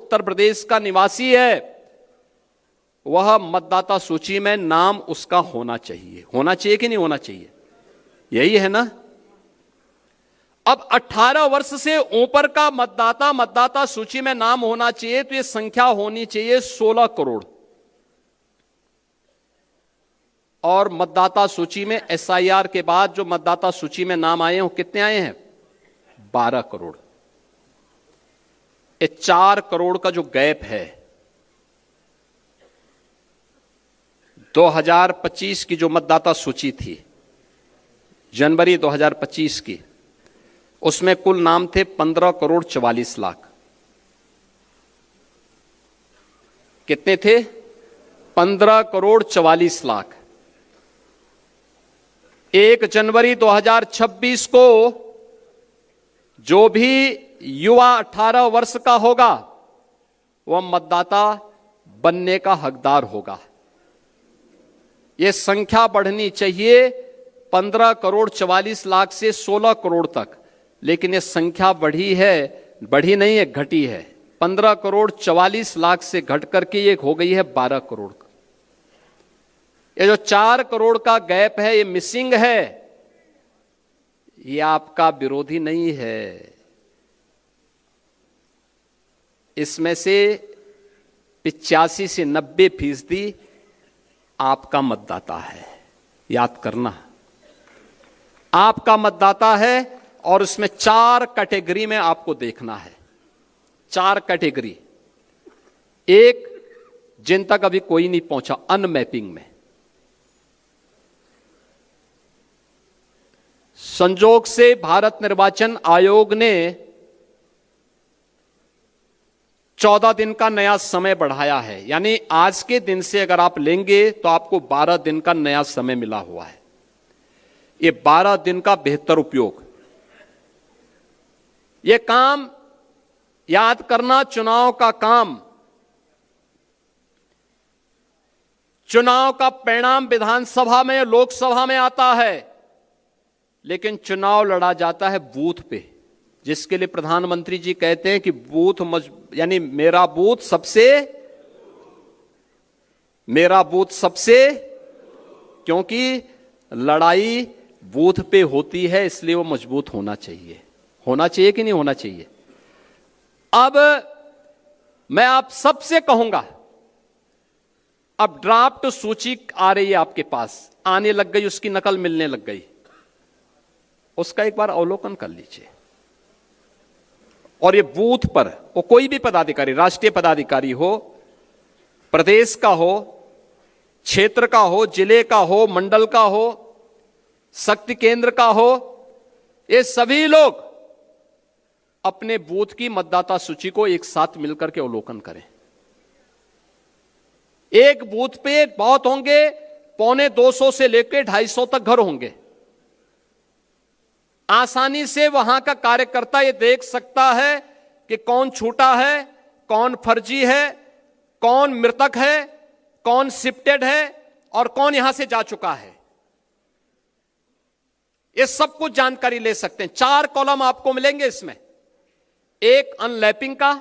उत्तर प्रदेश का निवासी है, वह मतदाता सूची में नाम उसका होना चाहिए। होना चाहिए कि नहीं होना चाहिए? यही है ना। अब 18 वर्ष से ऊपर का मतदाता सूची में नाम होना चाहिए, तो यह संख्या होनी चाहिए 16 करोड़। और मतदाता सूची में एसआईआर के बाद जो मतदाता सूची में नाम आए हैं वो कितने आए हैं? 12 करोड़। ये 4 करोड़ का जो गैप है, 2025 की जो मतदाता सूची थी, जनवरी 2025 की, उसमें कुल नाम थे 15 करोड़ 44 लाख। कितने थे? 15 करोड़ 44 लाख। 1 जनवरी 2026 को जो भी युवा 18 वर्ष का होगा वह मतदाता बनने का हकदार होगा। यह संख्या बढ़नी चाहिए 15 करोड़ 44 लाख से 16 करोड़ तक, लेकिन यह संख्या बढ़ी है, बढ़ी नहीं है, घटी है। 15 करोड़ 44 लाख से घट करके ये हो गई है 12 करोड़ का। ये जो 4 करोड़ का गैप है, ये मिसिंग है। ये आपका विरोधी नहीं है, इसमें से 85 से 90% आपका मतदाता है। याद करना, आपका मतदाता है। और उसमें 4 कैटेगरी में आपको देखना है। 4 कैटेगरी। एक, जिन तक अभी कोई नहीं पहुंचा, अनमैपिंग में। संजोग से भारत निर्वाचन आयोग ने 14 दिन का नया समय बढ़ाया है, यानी आज के दिन से अगर आप लेंगे तो आपको 12 दिन का नया समय मिला हुआ है। ये 12 दिन का बेहतर उपयोग। ये काम याद करना, चुनाव का काम, चुनाव का परिणाम विधानसभा में, लोकसभा में आता है, लेकिन चुनाव लड़ा जाता है बूथ पे, जिसके लिए प्रधानमंत्री जी कहते हैं कि बूथ यानी मेरा बूथ सबसे, क्योंकि लड़ाई बूथ पे होती है, इसलिए वो मजबूत होना चाहिए। होना चाहिए कि नहीं होना चाहिए? अब मैं आप सबसे कहूंगा, अब ड्राफ्ट सूची आ रही है आपके पास, आने लग गई, उसकी नकल मिलने लग गई, उसका एक बार अवलोकन कर लीजिए। और ये बूथ पर वो कोई भी पदाधिकारी, राष्ट्रीय पदाधिकारी हो, प्रदेश का हो, क्षेत्र का हो, जिले का हो, मंडल का हो, शक्ति केंद्र का हो, ये सभी लोग अपने बूथ की मतदाता सूची को एक साथ मिलकर के अवलोकन करें। एक बूथ पे बहुत होंगे, 250 से लेकर 250 तक घर होंगे। आसानी से वहां का कार्यकर्ता ये देख सकता है कि कौन छूटा है, कौन फर्जी है, कौन मृतक है, कौन शिफ्टेड है और कौन यहां से जा चुका है। ये सब कुछ जानकारी ले सकते हैं। 4 कॉलम आपको मिलेंगे इसमें, एक अनलैपिंग का,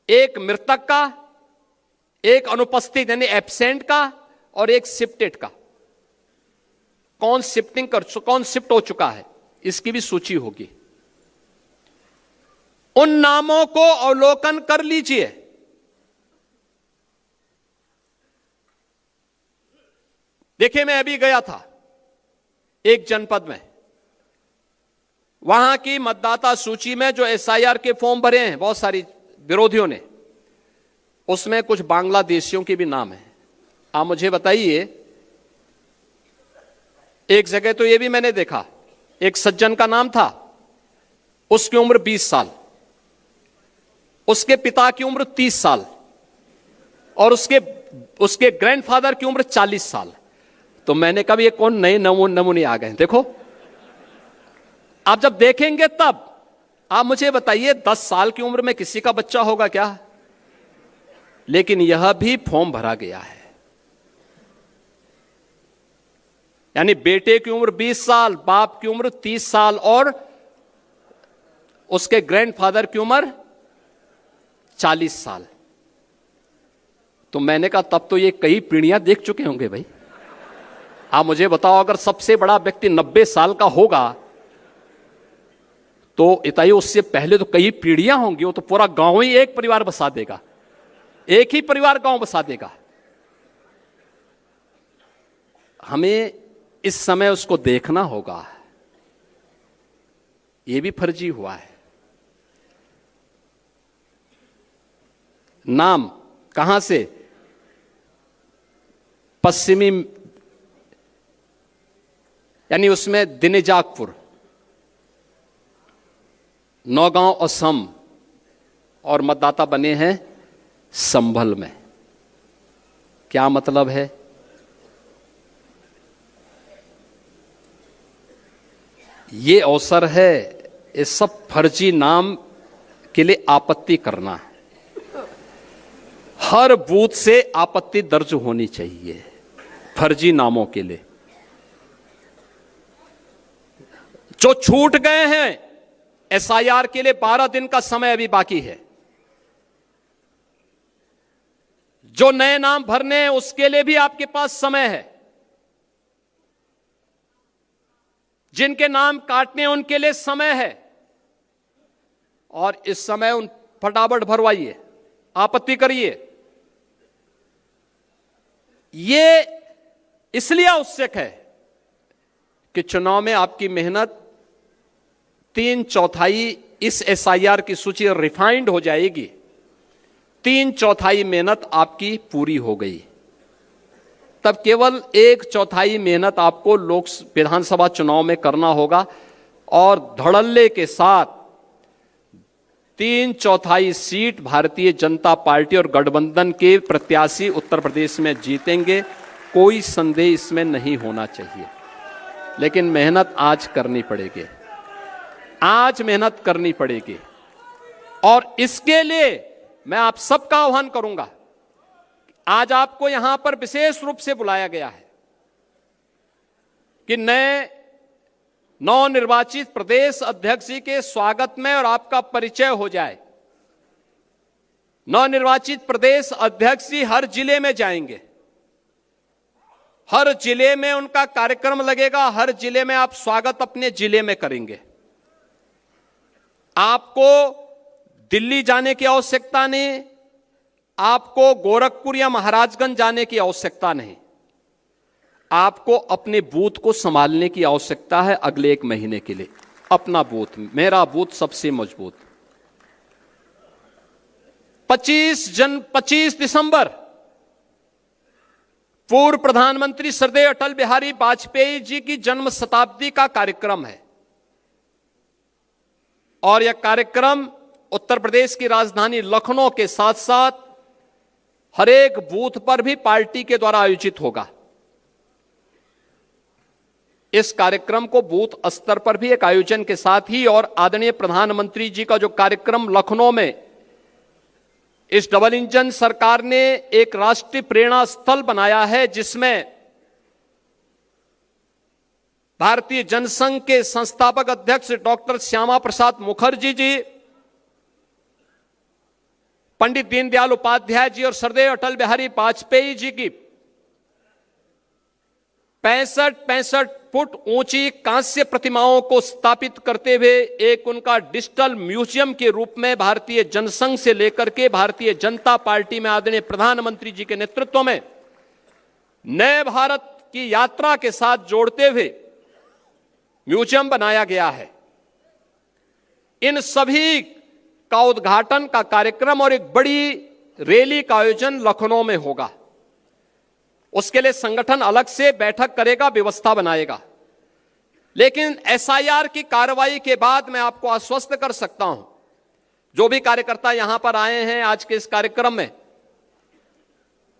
एक मृतक का, एक अनुपस्थित यानी एब्सेंट का और एक शिफ्टेड का। कौन शिफ्ट हो चुका है, इसकी भी सूची होगी। उन नामों को अवलोकन कर लीजिए। देखिए, मैं अभी गया था एक जनपद में, वहां की मतदाता सूची में जो एसआईआर के फॉर्म भरे हैं बहुत सारी विरोधियों ने, उसमें कुछ बांग्लादेशियों के भी नाम है। आप मुझे बताइए, एक जगह तो यह भी मैंने देखा, एक सज्जन का नाम था, उसकी उम्र 20 साल, उसके पिता की उम्र 30 साल और उसके ग्रैंडफादर की उम्र 40 साल। तो मैंने कहा ये कौन नए नमूने आ गए। देखो, आप जब देखेंगे तब आप मुझे बताइए 10 साल की उम्र में किसी का बच्चा होगा क्या? लेकिन यह भी फॉर्म भरा गया है। यानी बेटे की उम्र 20 साल, बाप की उम्र 30 साल और उसके ग्रैंडफादर की उम्र 40 साल। तो मैंने कहा तब तो ये कई पीढ़ियां देख चुके होंगे भाई। आप मुझे बताओ, अगर सबसे बड़ा व्यक्ति 90 साल का होगा तो इताई उससे पहले तो कई पीढ़ियां होंगी। वो तो पूरा गांव ही एक परिवार बसा देगा, एक ही परिवार गांव बसा देगा। हमें इस समय उसको देखना होगा। यह भी फर्जी हुआ है। नाम कहां से? पश्चिमी, यानी उसमें दिनेजाकपुर, नौगांव असम, और मतदाता बने हैं संभल में। क्या मतलब है? ये अवसर है इस सब फर्जी नाम के लिए आपत्ति करना है। हर बूथ से आपत्ति दर्ज होनी चाहिए फर्जी नामों के लिए। जो छूट गए हैं एसआईआर के लिए 12 दिन का समय अभी बाकी है। जो नए नाम भरने हैं उसके लिए भी आपके पास समय है। जिनके नाम काटने हैं उनके लिए समय है। और इस समय उन फटाफट भरवाइए, आपत्ति करिए। ये इसलिए आवश्यक है कि चुनाव में आपकी मेहनत 3/4 इस एसआईआर की सूची रिफाइंड हो जाएगी। 3/4 मेहनत आपकी पूरी हो गई। तब केवल 1/4 मेहनत आपको विधानसभा चुनाव में करना होगा। और धड़ल्ले के साथ 3/4 सीट भारतीय जनता पार्टी और गठबंधन के प्रत्याशी उत्तर प्रदेश में जीतेंगे। कोई संदेह इसमें नहीं होना चाहिए। लेकिन मेहनत आज करनी पड़ेगी, आज मेहनत करनी पड़ेगी। और इसके लिए मैं आप सबका आह्वान करूंगा। आज आपको यहां पर विशेष रूप से बुलाया गया है कि नए नवनिर्वाचित प्रदेश अध्यक्ष जी के स्वागत में और आपका परिचय हो जाए। नवनिर्वाचित प्रदेश अध्यक्ष जी हर जिले में जाएंगे, हर जिले में उनका कार्यक्रम लगेगा, हर जिले में आप स्वागत अपने जिले में करेंगे। आपको दिल्ली जाने की आवश्यकता नहीं, आपको गोरखपुर या महाराजगंज जाने की आवश्यकता नहीं। आपको अपने बूथ को संभालने की आवश्यकता है अगले 1 महीने के लिए। अपना बूथ, मेरा बूथ सबसे मजबूत। 25 दिसंबर पूर्व प्रधानमंत्री श्रद्धेय अटल बिहारी वाजपेयी जी की जन्म शताब्दी का कार्यक्रम है। और यह कार्यक्रम उत्तर प्रदेश की राजधानी लखनऊ के साथ साथ हर एक बूथ पर भी पार्टी के द्वारा आयोजित होगा। इस कार्यक्रम को बूथ स्तर पर भी एक आयोजन के साथ ही, और आदरणीय प्रधानमंत्री जी का जो कार्यक्रम लखनऊ में इस डबल इंजन सरकार ने एक राष्ट्रीय प्रेरणा स्थल बनाया है, जिसमें भारतीय जनसंघ के संस्थापक अध्यक्ष डॉक्टर श्यामा प्रसाद मुखर्जी जी, पंडित दीनदयाल उपाध्याय जी और श्रद्धेय अटल बिहारी वाजपेयी जी की 65 फुट ऊंची कांस्य प्रतिमाओं को स्थापित करते हुए एक उनका डिजिटल म्यूजियम के रूप में भारतीय जनसंघ से लेकर के भारतीय जनता पार्टी में आदरणीय प्रधानमंत्री जी के नेतृत्व में नए भारत की यात्रा के साथ जोड़ते हुए म्यूजियम बनाया गया है। इन सभी का उद्घाटन का कार्यक्रम और एक बड़ी रैली का आयोजन लखनऊ में होगा। उसके लिए संगठन अलग से बैठक करेगा, व्यवस्था बनाएगा। लेकिन एसआईआर की कार्रवाई के बाद मैं आपको आश्वस्त कर सकता हूं, जो भी कार्यकर्ता यहां पर आए हैं आज के इस कार्यक्रम में,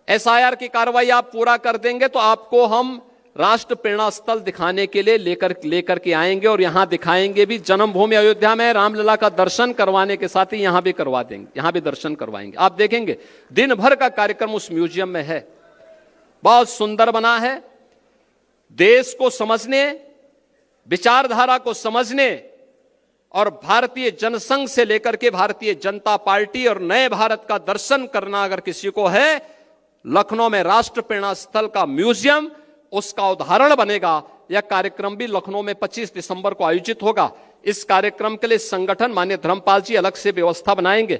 एसआईआर की कार्रवाई आप पूरा कर देंगे तो आपको हम राष्ट्र प्रेरणा स्थल दिखाने के लिए लेकर के आएंगे। और यहां दिखाएंगे भी, जन्मभूमि अयोध्या में रामलला का दर्शन करवाने के साथ ही यहां भी करवा देंगे, यहां भी दर्शन करवाएंगे। आप देखेंगे दिन भर का कार्यक्रम उस म्यूजियम में है। बहुत सुंदर बना है। देश को समझने, विचारधारा को समझने और भारतीय जनसंघ से लेकर के भारतीय जनता पार्टी और नए भारत का दर्शन करना अगर किसी को है, लखनऊ में राष्ट्र प्रेरणा स्थल का म्यूजियम उसका उदाहरण बनेगा। यह कार्यक्रम भी लखनऊ में 25 दिसंबर को आयोजित होगा। इस कार्यक्रम के लिए संगठन माननीय धर्मपाल जी अलग से व्यवस्था बनाएंगे।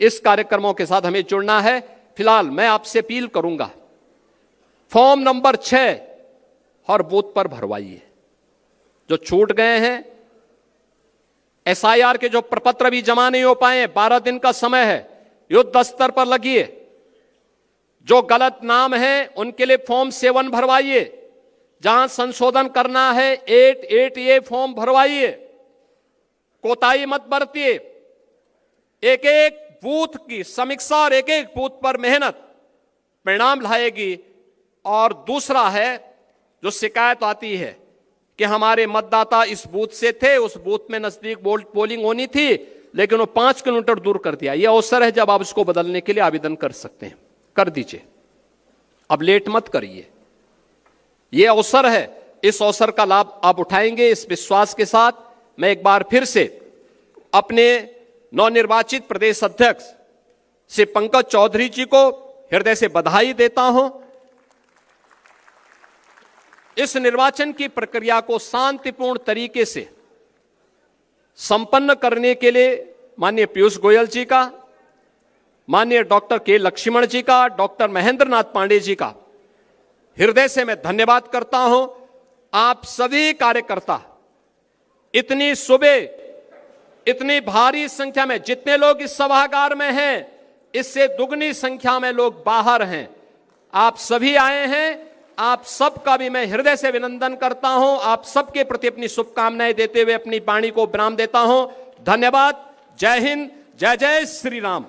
इस कार्यक्रमों के साथ हमें जुड़ना है। फिलहाल मैं आपसे अपील करूंगा, फॉर्म नंबर 6 हर बूथ पर भरवाइए। जो छूट गए हैं, एसआईआर के जो प्रपत्र भी जमा नहीं हो पाए, 12 दिन का समय है, युद्ध स्तर पर लगिए। जो गलत नाम है उनके लिए फॉर्म 7 भरवाइए। जहां संशोधन करना है 8A फॉर्म भरवाइए। कोताही मत बरतिए। एक एक बूथ की समीक्षा और एक एक बूथ पर मेहनत परिणाम लाएगी। और दूसरा है, जो शिकायत आती है कि हमारे मतदाता इस बूथ से थे, उस बूथ में नजदीक पोलिंग होनी थी, लेकिन वो 5 किलोमीटर दूर कर दिया। यह अवसर है जब आप उसको बदलने के लिए आवेदन कर सकते हैं, कर दीजिए। अब लेट मत करिए, यह अवसर है। इस अवसर का लाभ आप उठाएंगे, इस विश्वास के साथ मैं एक बार फिर से अपने नवनिर्वाचित प्रदेश अध्यक्ष श्री पंकज चौधरी जी को हृदय से बधाई देता हूं। इस निर्वाचन की प्रक्रिया को शांतिपूर्ण तरीके से संपन्न करने के लिए माननीय पीयूष गोयल जी का, माननीय डॉक्टर के लक्ष्मण जी का, डॉक्टर महेंद्र नाथ पांडे जी का हृदय से मैं धन्यवाद करता हूं। आप सभी कार्यकर्ता इतनी सुबह इतनी भारी संख्या में, जितने लोग इस सभागार में हैं, इससे दुगनी संख्या में लोग बाहर हैं, आप सभी आए हैं। आप सबका भी मैं हृदय से अभिनंदन करता हूं। आप सबके प्रति अपनी शुभकामनाएं देते हुए अपनी वाणी को विराम देता हूं। धन्यवाद। जय हिंद, जय जय श्री राम।